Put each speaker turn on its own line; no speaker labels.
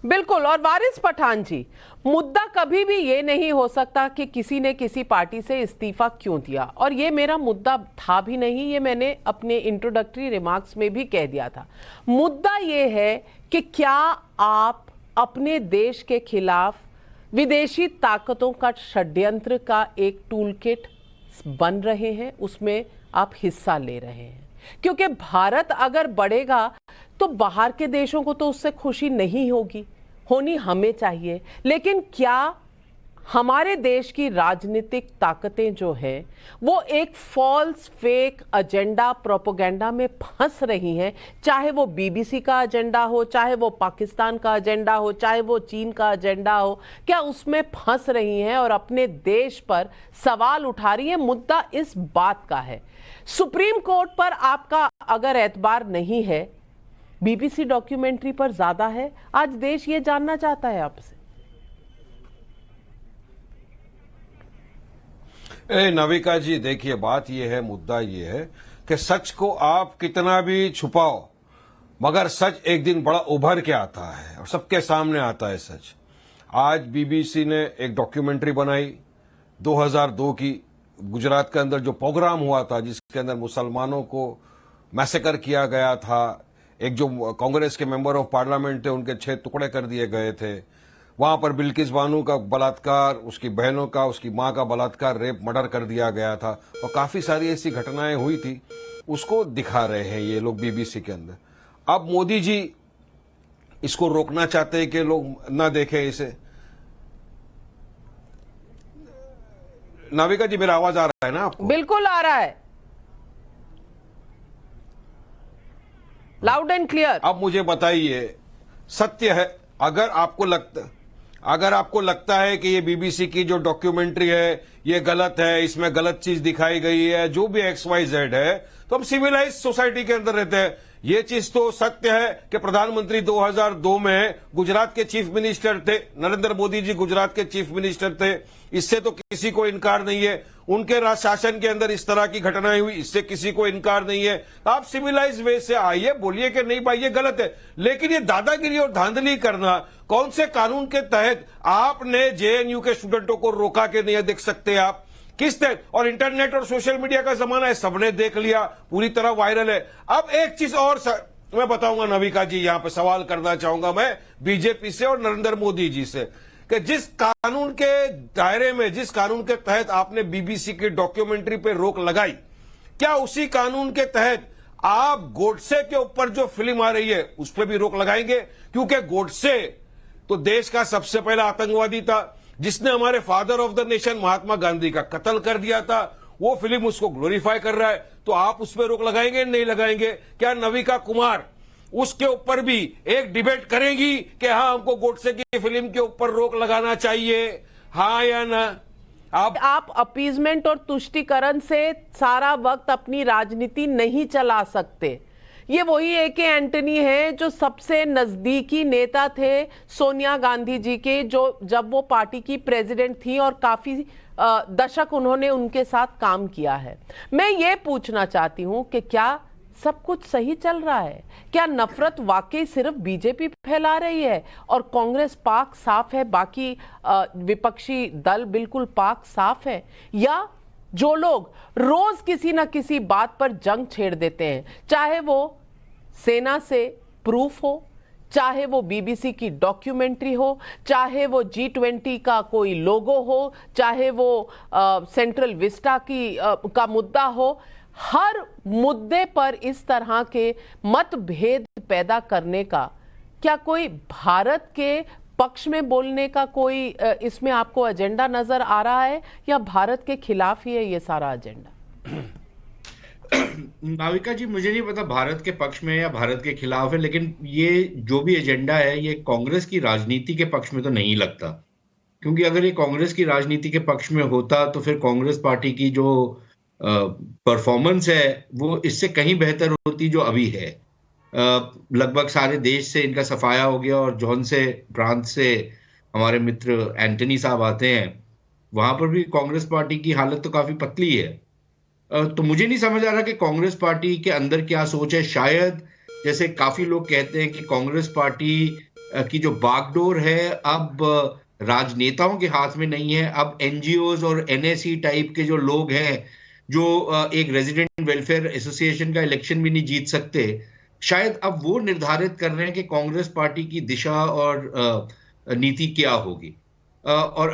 बिल्कुल। और वारिस पठान जी, मुद्दा कभी भी ये नहीं हो सकता कि किसी ने किसी पार्टी से इस्तीफा क्यों दिया, और ये मेरा मुद्दा था भी नहीं, ये मैंने अपने इंट्रोडक्टरी रिमार्क्स में भी कह दिया था। मुद्दा ये है कि क्या आप अपने देश के खिलाफ विदेशी ताकतों का षड्यंत्र का एक टूल किट बन रहे हैं, उसमें आप हिस्सा ले रहे हैं। क्योंकि भारत अगर बढ़ेगा तो बाहर के देशों को तो उससे खुशी नहीं होगी, होनी हमें चाहिए। लेकिन क्या हमारे देश की राजनीतिक ताकतें जो हैं वो एक फॉल्स फेक एजेंडा प्रोपेगेंडा में फंस रही हैं, चाहे वो बीबीसी का एजेंडा हो, चाहे वो पाकिस्तान का एजेंडा हो, चाहे वो चीन का एजेंडा हो, क्या उसमें फंस रही हैं और अपने देश पर सवाल उठा रही हैं? मुद्दा इस बात का है, सुप्रीम कोर्ट पर आपका अगर एतबार नहीं है, बीबीसी डॉक्यूमेंट्री पर ज्यादा है। आज देश ये जानना चाहता है आपसे।
नविका जी, देखिए बात यह है, मुद्दा यह है कि सच को आप कितना भी छुपाओ, मगर सच एक दिन बड़ा उभर के आता है और सबके सामने आता है सच। आज बीबीसी ने एक डॉक्यूमेंट्री बनाई 2002 की, गुजरात के अंदर जो प्रोग्राम हुआ था जिसके अंदर मुसलमानों को मैसेकर किया गया था, एक जो कांग्रेस के मेंबर ऑफ पार्लियामेंट थे उनके 6 टुकड़े कर दिए गए थे, वहां पर बिल्किस बानो का बलात्कार, उसकी बहनों का, उसकी मां का बलात्कार, रेप, मर्डर कर दिया गया था और काफी सारी ऐसी घटनाएं हुई थी, उसको दिखा रहे हैं ये लोग बीबीसी के अंदर। अब मोदी जी इसको रोकना चाहते हैं कि लोग ना देखें इसे। नाविका जी, मेरा आवाज आ रहा है ना आपको?
बिल्कुल आ रहा है, लाउड एंड क्लियर।
अब मुझे बताइए, सत्य है, अगर आपको लगता है कि ये बीबीसी की जो डॉक्यूमेंट्री है ये गलत है, इसमें गलत चीज दिखाई गई है, जो भी XYZ है, तो हम सिविलाइज सोसाइटी के अंदर रहते हैं। ये चीज तो सत्य है कि प्रधानमंत्री 2002 में गुजरात के चीफ मिनिस्टर थे, नरेंद्र मोदी जी गुजरात के चीफ मिनिस्टर थे, इससे तो किसी को इनकार नहीं है। उनके राज शासन के अंदर इस तरह की घटनाएं हुई, इससे किसी को इनकार नहीं है। आप सिविलाइज वे से आइए, बोलिए कि नहीं भाई ये गलत है, लेकिन ये दादागिरी और धांधली करना, कौन से कानून के तहत आपने जेएनयू के स्टूडेंटों को रोका के नहीं देख सकते आप? किस तरह? और इंटरनेट और सोशल मीडिया का जमाना है, सबने देख लिया, पूरी तरह वायरल है। अब एक चीज और मैं बताऊंगा नविका जी, यहां पे सवाल करना चाहूंगा मैं बीजेपी से और नरेंद्र मोदी जी से, कि जिस कानून के दायरे में, जिस कानून के तहत आपने बीबीसी की डॉक्यूमेंट्री पे रोक लगाई, क्या उसी कानून के तहत आप गोडसे के ऊपर जो फिल्म आ रही है उस पर भी रोक लगाएंगे? क्योंकि गोडसे तो देश का सबसे पहला आतंकवादी था जिसने हमारे father of the nation Mahatma Gandhi का कत्ल कर दिया था, वो फिल्म उसको ग्लोरीफाई कर रहा है, तो आप उस पर रोक लगाएंगे नहीं लगाएंगे? क्या नविका कुमार उसके ऊपर भी एक डिबेट करेंगी कि हाँ हमको गोडसे की फिल्म के ऊपर रोक लगाना चाहिए, हाँ या ना?
आप अपीजमेंट और तुष्टीकरण से सारा वक्त अपनी राजनीति नहीं चला सकते। ये वही A.K. एंटनी है जो सबसे नजदीकी नेता थे सोनिया गांधी जी के, जो जब वो पार्टी की प्रेसिडेंट थी और काफी दशक उन्होंने उनके साथ काम किया है। मैं ये पूछना चाहती हूं कि क्या सब कुछ सही चल रहा है? क्या नफरत वाकई सिर्फ बीजेपी फैला रही है और कांग्रेस पाक साफ है, बाकी विपक्षी दल बिल्कुल पाक साफ है? या जो लोग रोज किसी ना किसी बात पर जंग छेड़ देते हैं, चाहे वो सेना से प्रूफ हो, चाहे वो बीबीसी की डॉक्यूमेंट्री हो, चाहे वो G20 का कोई लोगो हो, चाहे वो सेंट्रल विस्टा का मुद्दा हो, हर मुद्दे पर इस तरह के मतभेद पैदा करने का क्या कोई भारत के पक्ष में बोलने का कोई इसमें आपको एजेंडा नजर आ रहा है, या भारत के खिलाफ ही है ये सारा एजेंडा?
नाविका जी, मुझे नहीं पता भारत के पक्ष में या भारत के खिलाफ है, लेकिन ये जो भी एजेंडा है ये कांग्रेस की राजनीति के पक्ष में तो नहीं लगता। क्योंकि अगर ये कांग्रेस की राजनीति के पक्ष में होता तो फिर कांग्रेस पार्टी की जो परफॉर्मेंस है वो इससे कहीं बेहतर होती जो अभी है। लगभग सारे देश से इनका सफाया हो गया, और जौन से प्रांत से हमारे मित्र एंटनी साहब आते हैं वहां पर भी कांग्रेस पार्टी की हालत तो काफी पतली है। तो मुझे नहीं समझ आ रहा कि कांग्रेस पार्टी के अंदर क्या सोच है। शायद जैसे काफी लोग कहते हैं कि कांग्रेस पार्टी की जो बागडोर है अब राजनेताओं के हाथ में नहीं है। अब एनजीओज और एनएसई टाइप के जो लोग हैं, जो एक रेजिडेंट वेलफेयर एसोसिएशन का इलेक्शन भी नहीं जीत सकते, शायद अब वो निर्धारित कर रहे हैं कि कांग्रेस पार्टी की दिशा और नीति क्या होगी। और